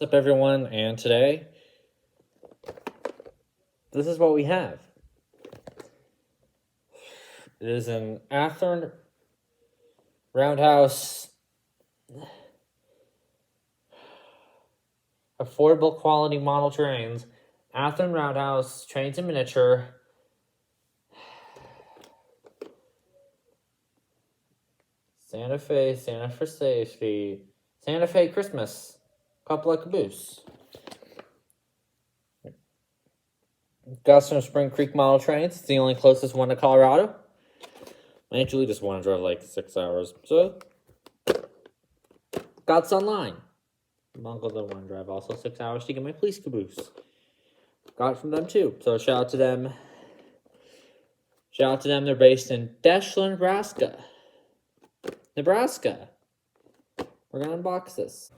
What's up, everyone? And today, this is what we have. It is an athearn roundhouse, affordable quality model trains, athearn roundhouse, trains in miniature. Santa Fe for safety. Santa Fe Christmas. Couple of caboose. Got some Spring Creek model trains. It's the only closest one to Colorado. I actually just want to drive like 6 hours. So, got Sunline. My uncle doesn't want to drive also 6 hours to get my police caboose. Got it from them too. So shout out to them. Shout out to them. They're based in Deshler, Nebraska. We're going to unbox this.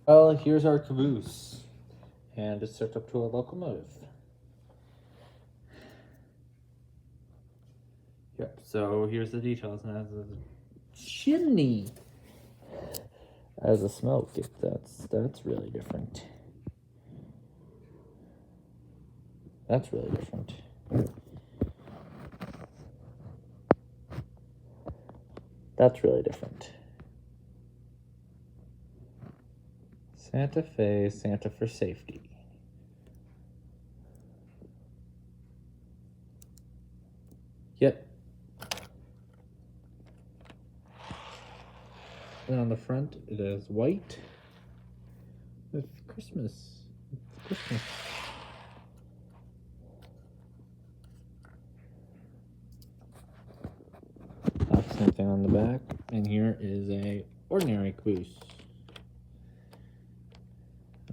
Well, here's our caboose, and it's hooked up to a locomotive. Yep, so here's the details. And as a chimney, as a smoke, that's really different. That's really different. That's really different. Santa Fe, Santa for safety. Yep. And on the front, it is white with Christmas. It's Christmas. Same thing on the back. And here is a ordinary caboose.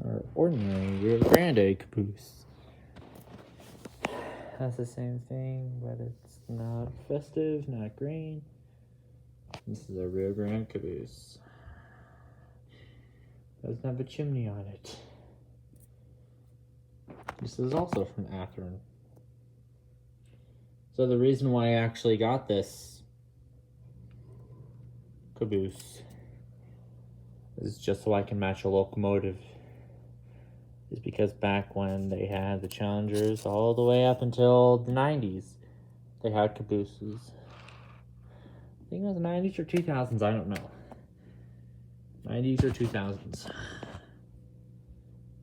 Or ordinary Rio Grande caboose. That's the same thing, but it's not festive, not green. This is a Rio Grande caboose. Doesn't have a chimney on it. This is also from Athearn. So the reason why I actually got this caboose is just so I can match a locomotive. Is because back when they had the Challengers all the way up until the 90s, they had cabooses. I think it was the 90s or 2000s, I don't know. 90s or 2000s.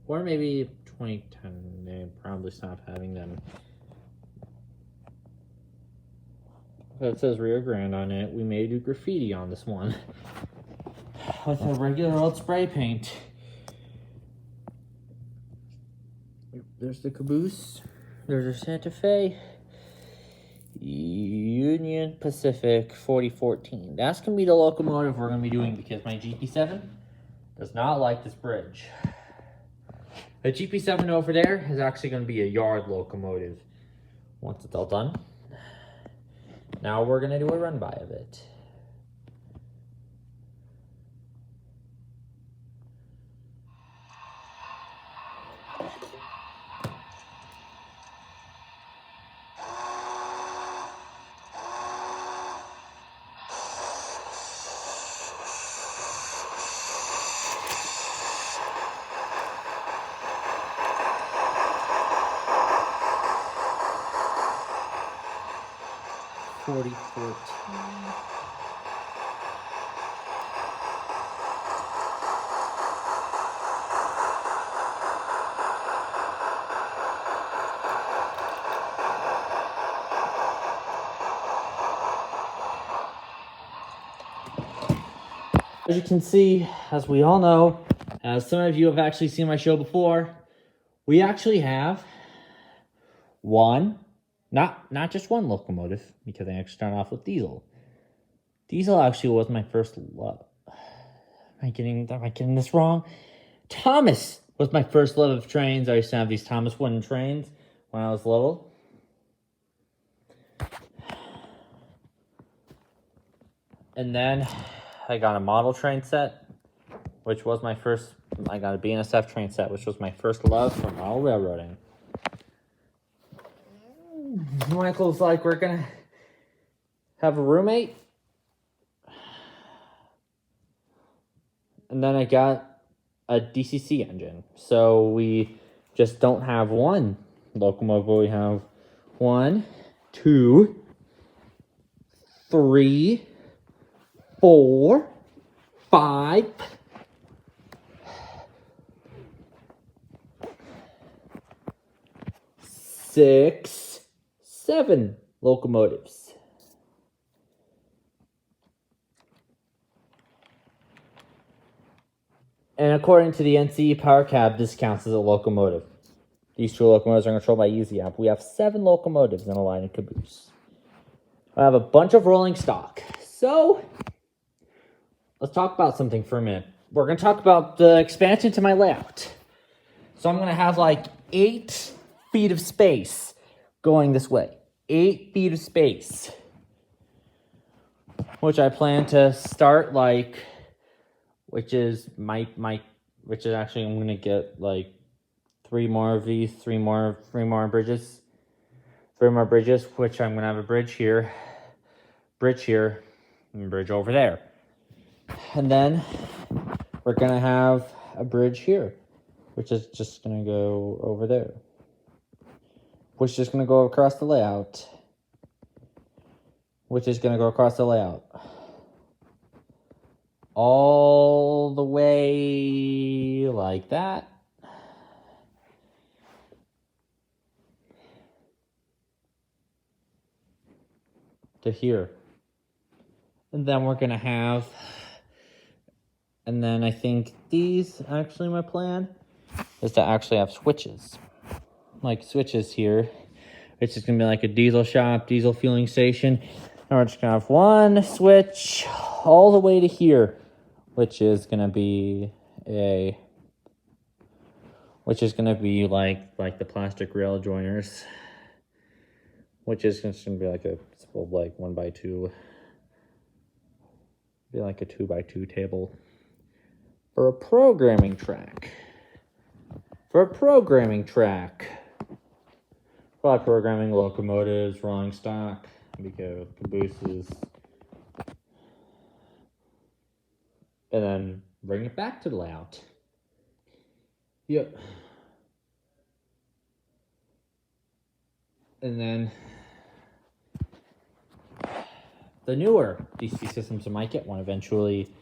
Or maybe 2010, they probably stopped having them. It says Rio Grande on it. We may do graffiti on this one. With a regular old spray paint. There's the caboose. There's our Santa Fe. Union Pacific 4014. That's going to be the locomotive we're going to be doing because my GP7 does not like this bridge. The GP7 over there is actually going to be a yard locomotive once it's all done. Now we're going to do a run-by of it. As you can see, as we all know, as some of you have actually seen my show before, we actually have one, not just one locomotive, because I actually started off with diesel. Diesel actually was my first love. Am I getting this wrong? Thomas was my first love of trains. I used to have these Thomas wooden trains when I was little. And then I got a model train set, which was my first. I got a BNSF train set, which was my first love for model railroading. Michael's like, we're gonna have a roommate. And then I got a DCC engine. So we just don't have one locomotive, but we have 1, 2, 3, 4, 5, 6, 7 locomotives. And according to the NCE Power Cab, this counts as a locomotive. These 2 locomotives are controlled by Easy App. We have 7 locomotives in a line of caboose. I have a bunch of rolling stock. So, let's talk about something for a minute. We're going to talk about the expansion to my layout. So I'm going to have like 8 feet of space going this way. 8 feet of space. Which I plan to start like, which is actually I'm going to get like 3 more of these, 3 more bridges. 3 more bridges, which I'm going to have a bridge here, and bridge over there. And then we're going to have a bridge here, which is just going to go over there. Which is just going to go across the layout. All the way like that. To here. And then we're going to have, and then I think these, actually my plan is to actually have switches. Like switches here. It's just going to be like a diesel shop, diesel fueling station. And we're just going to have one switch all the way to here, which is going to be like the plastic rail joiners. Which is just going to be like a 1x2. Be like a 2x2 table. For a programming track. For like programming locomotives, rolling stock, because cabooses. And then bring it back to the layout. Yep. And then the newer DC systems, I might get one eventually,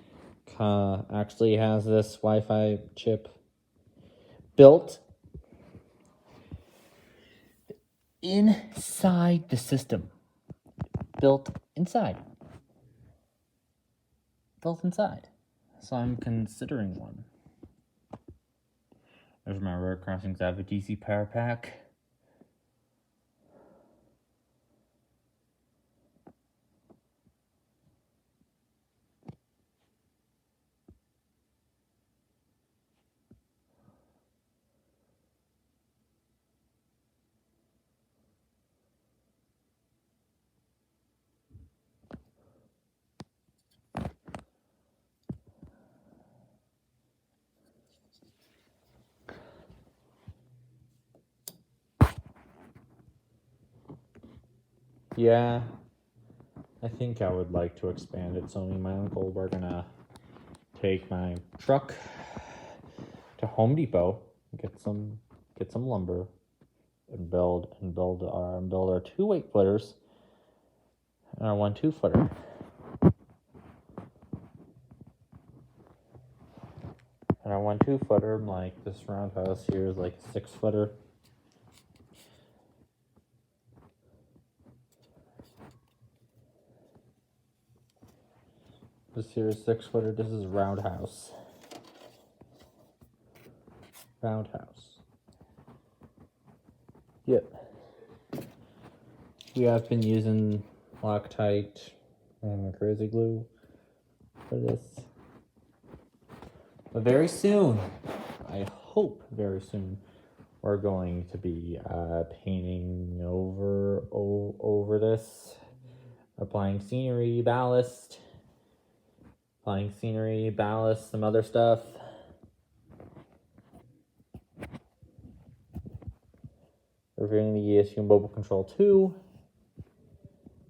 actually has this Wi-Fi chip built inside the system. Built inside. So I'm considering one. There's my road crossings. I have a DC power pack. Yeah, I think I would like to expand it. So me and my uncle, we're gonna take my truck to Home Depot, get some lumber, and build our 2 weight footers and our 1 2-footer. And our 1 2-footer, like this roundhouse here, is like a 6-footer. This here is 6-footer. This is roundhouse. Roundhouse. Yep. We have been using Loctite and crazy glue for this. But very soon, I hope very soon, we're going to be painting over this, applying scenery, ballast, some other stuff. Reviewing the ESU Mobile Control 2,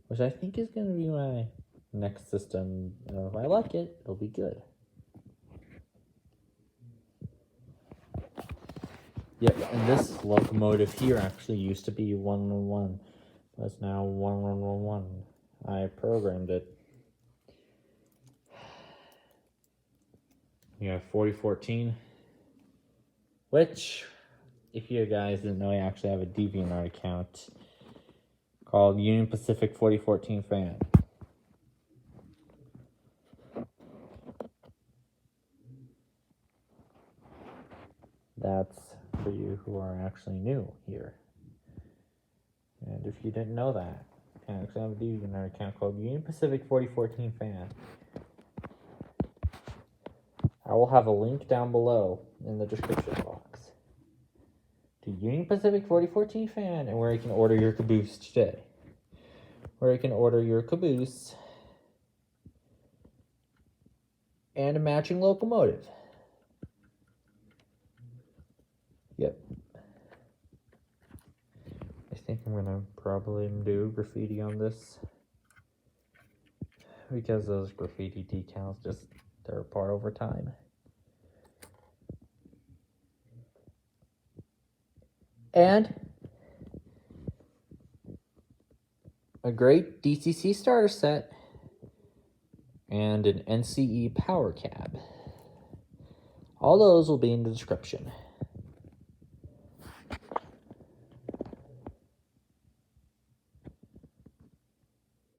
which I think is going to be my next system. If I like it, it'll be good. Yep, and this locomotive here actually used to be 111. That's now 1111. I programmed it. You have 4014, which, if you guys didn't know, I actually have a DeviantArt account called Union Pacific 4014 Fan. That's for you who are actually new here. And if you didn't know that, I actually have a DeviantArt account called Union Pacific 4014 Fan. I will have a link down below in the description box to Union Pacific 4014 Fan, and where you can order your caboose today. Where you can order your caboose and a matching locomotive. Yep. I think I'm gonna probably do graffiti on this, because those graffiti decals just tear apart over time. And a great DCC starter set and an NCE power cab. All those will be in the description.